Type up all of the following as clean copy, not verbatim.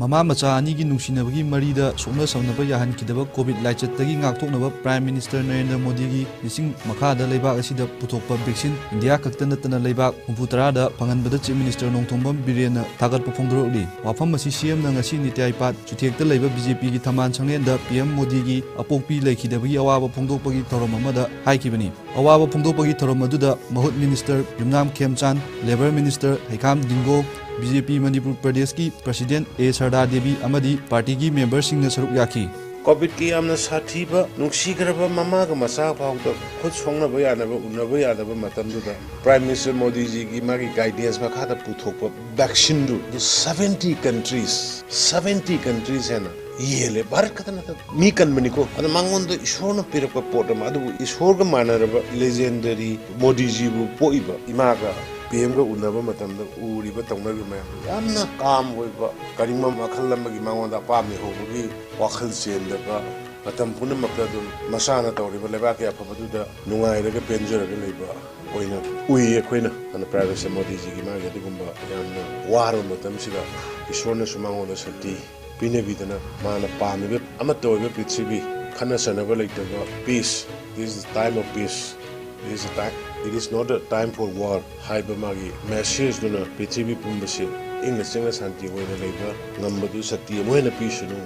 Mama macha anigi nungsinabagi marida sokna samnaba yahankidaba covid laichattagi ngakthoknaba Prime Minister Narendra Modi gi lising makhada leibak asida puthokpa vaccine India khakta natana leibak 63 da phanganbada Chief Minister Nongthombam Birena thagatpa phongdorokli wafam asi CM na ngasi nitaipat chuthekta leiba BJP gi thaman changlenda PM Modi gi apokpi lekhidabagi awaba phongdokpagi thorom amada haikibani awaba phongdokpagi thorom aduda Mahut Minister Yumnam Khemchan Labor Minister Haikam Dingo BJP Manipur Pradesh की President A Sardar Devi amadi party की member Singh ने सरुक याकी Covid की आमना साथी बा नुक्सी करबा mama का मसा फाउदा खुद सोंगना बयानबा उनबा यादबा मतमदुदा प्राइम मिनिस्टर मोदी जी की मागी गाइडेंस मखादा पुथोकपा वैक्सीन दु 70 कंट्रीज है ना ये ले भारत का तना मी कनबनी को अन मांगोन दो ईश्वर न पिरपा पोटम अदु ईश्वर का मानरबा लेजेंडरी मोदी जी बु पोइबा इमागा PM का उन्नबा मतमदा उरिबा तंगनबि मयम यामना काम होइबा करिमा मखल लमगी मांगोंदा पामी होबगी वाखल चेंदबा मतम पुनमक्ता दु मसाना तौरिबा लेबा के अफबदुदा नुंगाइरगा पेंजरगा लेबा ओइना उइ अखोइना अन प्राइवेट मोदी जी की मागे दुगुंबा यामना वारो मतमसिदा ईश्वरना सुमांगोंदा शक्ति पिनेबिदना माना पामीबे अमतोइबा पृथ्वी खना सनबा लेतबा peace this is time of peace It is not a time for war. Haiba magi message duna Prithvi pumbase ingna chenga santi hoina leiba ngambadu satya moina pisunu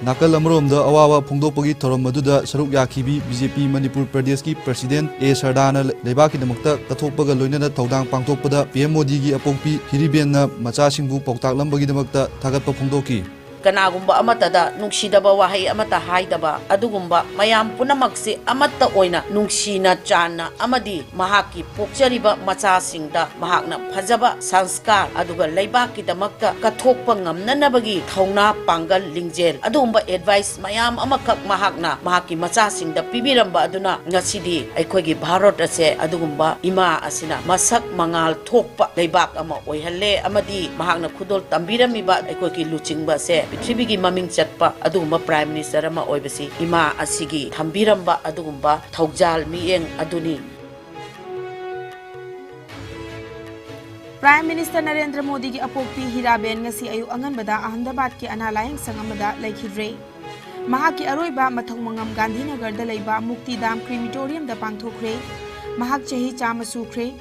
Nakal amromda awawa phongdokpagi thorom maduda saruk yakhibi BJP Manipur Pradesh ki President A Sardar na leiba ki damakta kathokpaga loinana thodang pangthokpada PM Modi gi apokpi hiribenna macha singbu pauktak lambagi damakta thagatpa phongdoki Kanagumba amatada nungsidaba wahay amata haidaba adugumba mayam punamakse amatta oina nungsina chana amadi mahaki pokchariba macha singda mahakna phajaba sanskar aduga leibaki damakta kathokpa ngamnanabagi thauna pangal lingjel adugumba advice mayam amakak mahakna mahaki macha singda pibiramba aduna ngasidi aikhogi bharat ase adugumba ima asina masak mangal thokpa leibak ama oihalle amadi mahakna khudol tambiramiba aikhogi luchingba se Prithvi ki maming chatpa adugumba Prime Minister ama oibasi ima asigi thambiramba adugumba thaugjal mieng aduni Prime Minister Narendra Modi ki apokpi hiraben ngasi ayu anganbada Ahmedabad ki analayang sangamada laikhidre mahaki aroiba mathongmangam Gandhinagar da leiba Mukti Dam crematorium da pangthokre mahak chahi chama sukre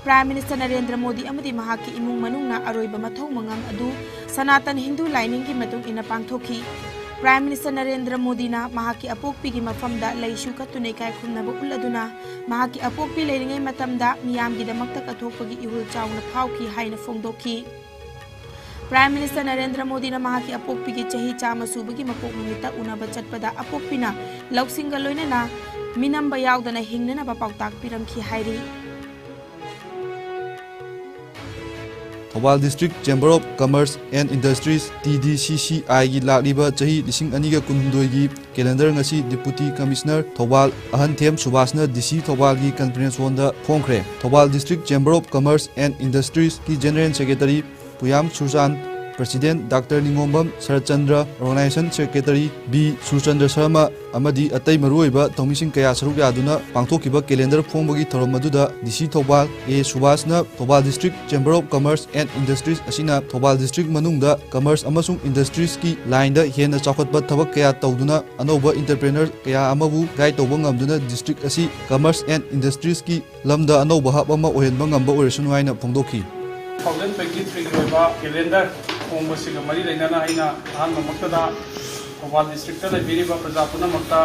Prime Minister Narendra Modi amadi mahaki imung manungna aroiba mathongmangam adu Sanatan Hindu lining ki matung ina pangthoki Prime Minister Narendra Modi na mahaki apokpi gi mafamda laishu ka tunai kai khumnaba uladuna mahaki apokpi leiringai matamda miyam gi damakta kathokpagi ihul chawna phauki haina phongdoki Prime Minister Narendra Modi na mahaki apokpi gi chahi chama subagi mapok numita unaba chatpada apokpina lauksinga loinana minamba yaudana hingnana ba pautak piramki hairi Thobal District Chamber of Commerce and Industries TDCCI gi lakliba chahi 2022 gi calendar ngasi Deputy Commissioner Thobal Ahanthem Subhasna DC Thobal gi conference hall da phongkhre Thobal District Chamber of Commerce and Industries ki General Secretary Puyam Surjan President Dr. Ningombam Sarachandra Organization Secretary B. Surchandra Sharma amadi atai maruiba tomising kaya saruk yaduna pangthokiba calendar phongbagi thorom aduda DC Thobal A Subhasna Thobal District Chamber of Commerce and Industries asina Thobal District manungda commerce amasung industries ki line da hena chakhatba thabak kaya tawduna anoba entrepreneur kaya amabu guide tawba ngamduna district asi commerce and industries ki lamda anoba hab ama ohenba ngamba oresunu haina phongdoki 2023 होगा calendar होंगे सिगा मरी लेना आइना आन मक्तदा Thoubal district दा लेबिरिबा प्रजा पुनमक्ता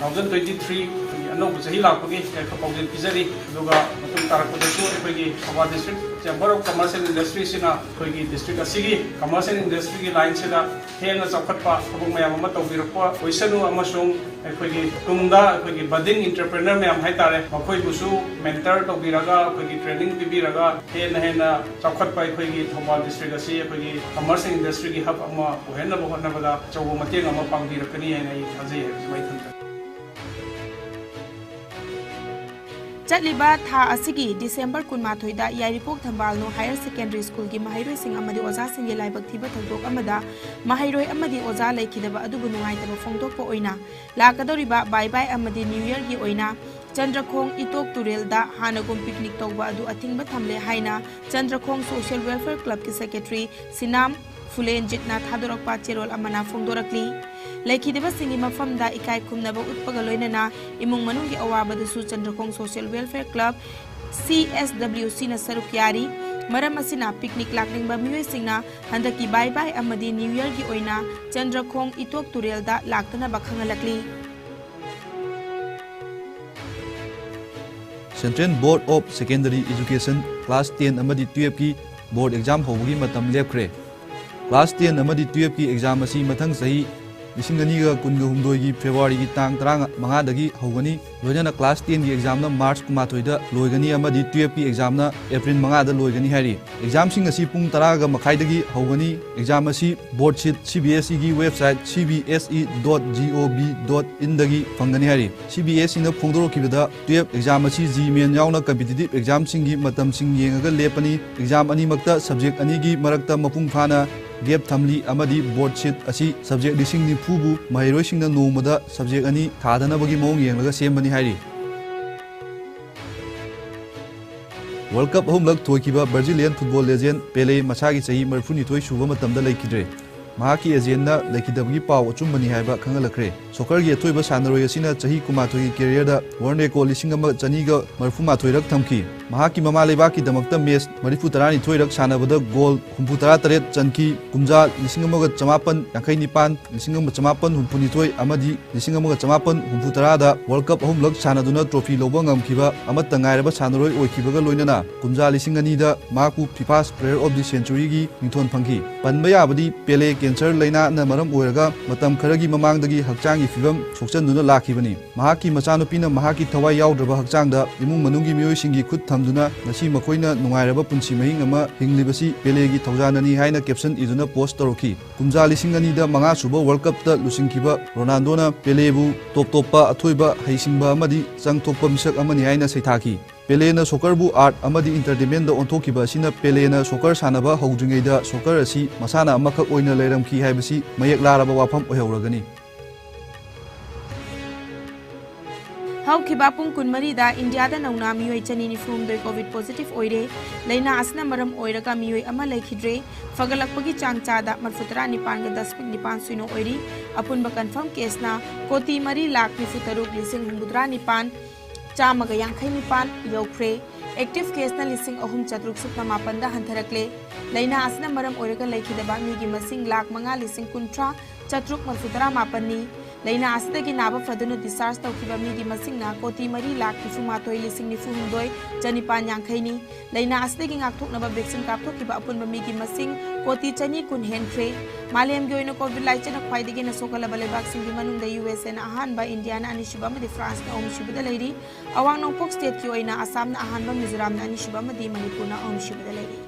2023 अनौब चही लापगी पाउजेल पिजरी दुगा मतुम तारकदसु एपगी Thoubal district chamber of commerce and industry सिना कोई डिस्ट्रिक्ट असिगी कमर्स एंड इंडस्ट्री की लाइन सिदा हेंगा चौखटपा थबुक मयाम अमा तौबिरपा ओइसनु अमसुंग एखोगी तुंगदा एखोगी बडिंग एंटरप्रेन्योर मयाम हाइतारे मखोई बुसु मेंटर तौबिरगा एखोगी ट्रेनिंग पिबिरगा हेना चौखटपा एखोगी थौबाल डिस्ट्रिक्ट असि एखोगी कमर्स एंड इंडस्ट्री की हब अमा ओहेनबो होनबदा चौबो मतेंग अमा पांगबिरकनी हैना इ थाजै है Chatliba tha asigi December 18 da Yairipok Thambalno Higher Secondary School ki mahairoi sing amadi oza sing laibak thiba thongdok amada mahairoi amadi oza laikhidaba adubu nungaitaba phongdokpa oina lakadoriba bye bye amadi New Year gi oina Chandrakhong Itok Turel da hanagum picnic tawba adu athingba thamle haina Chandrakhong Social Welfare Club ki Secretary Sinam Fulen Jitna Thadorokpa Cherol Amana Fongdorakli Laikidaba Singi Mafamda Ikai Kumnaba Utpagaloinana Imung Manungi Awabadasu Chandrakong Social Welfare Club CSWC na Sarukyari Maram asina picnic lakning ba miyoy singna handaki bye bye amadi New Year gi oina Chandrakong Itok Turelda laktana bakhangalakli Central Board of Secondary Education Class 10 amadi 12 ki board exam hawgi matam lepkhre. Class 10 amadi 12 ki exam asi mathang sahi 2022 gi February gi tang 35 dagi hawgani loina class 10 gi exam na March 12 da loigani amadi 12 ki exam na April 5 da loigani hari. Exam sing asi pung 10 ga makhai dagi hawgani exam asi board sheet CBSE gi website cbse.gov.in dagi fangani hari. CBSE na phongdoro kibada 12 exam asi Gmail yauna competitive exam sing gi matam sing yengaga lepani exam ani makta subject ani gi marakta mapung phana gap thamli amadi board sheet asi subject lising ni phubu mahiroi singna nomada subject ani thadana bagi mong yenglaga sembani hairi. World Cup homlak thoikiba Brazilian football legend Pele masagi chahi 32 suba matamda laikidre. Mahaki agenda laikidabgi paw achumbani haiba khangalakre. Soccer gi thoiba sanaroi asina chahi kumathoi gi career da world record lising ama chani ga 38 rak thamki. Mahaki mama lebaki damakta match 33 rak sanabada goal 38 chanki kumja lising ama ga chamapan yankai nipan lising ama chamapan humpuni amadi lising ama ga chamapan humputara da World Cup homlak sanaduna trophy loba ngamkiba amata ngairaba sanaroi oikibaga loinana kumja lising ani da maku FIFA player of the century gi mingthon phangki. Panba yabadi Pele cancer laina na maram oiraga matam kharagi mamangdagi hakchangi fibam sokchanduna lakhibani. Mahaki machanupina mahaki thawai yaudraba hakchangda imung manungi miyoisingi khut thamduna ngasi makoina nungairaba punsi mahing ama hinglibasi Pelegi thaujanani haina caption iduna post toroki. Kumja lising ani da manga suba World Cup ta lusingkiba Ronaldo na Pelebu top athoiba haisingba amadi changthokpa misak amani haina saithaki. Pele na soccer bu art amadi entertainment da onthokiba sina Pele na soccer sanaba hawdringei da soccer asi masana amakak oina leiramki haibasi mayak laraba wafam ohauragani. Haukiba pung kunmari da India da nauna miyoi chani ni from the COVID positive oire laina asna maram oiraga miyoi ama laikhidre fagalakpagi changcha da marfutara nipan ga 10.9 suino oiri apun ba confirm case na koti mari lakh ni futaruk lising humudra nipan chamaga yankhai nipan yaukhre active case na lising ahum chatruk supna mapan da hantharakle laina asna maram oiraga laikhidaba mi gi masing lakh manga lising kuntra chatruk marfutara mapan ni Laina asdagi naba faduna discharge tawkiba migi masingna koti mari lakh nifumatoi lising nifu hundoi chanipan yankhaini laina asdagi ngakthoknaba vaccine kapthokiba apunba migi masing koti chani kun henkhre malem gi oina covid laichan khwaidagi na sokalaba lebak singi manungda USA na ahanba India na anishiba madi France na omshibada leiri awang nongpok state ki oina Assam na ahanba Mizoram na anishiba madi Manipur na omshibada leiri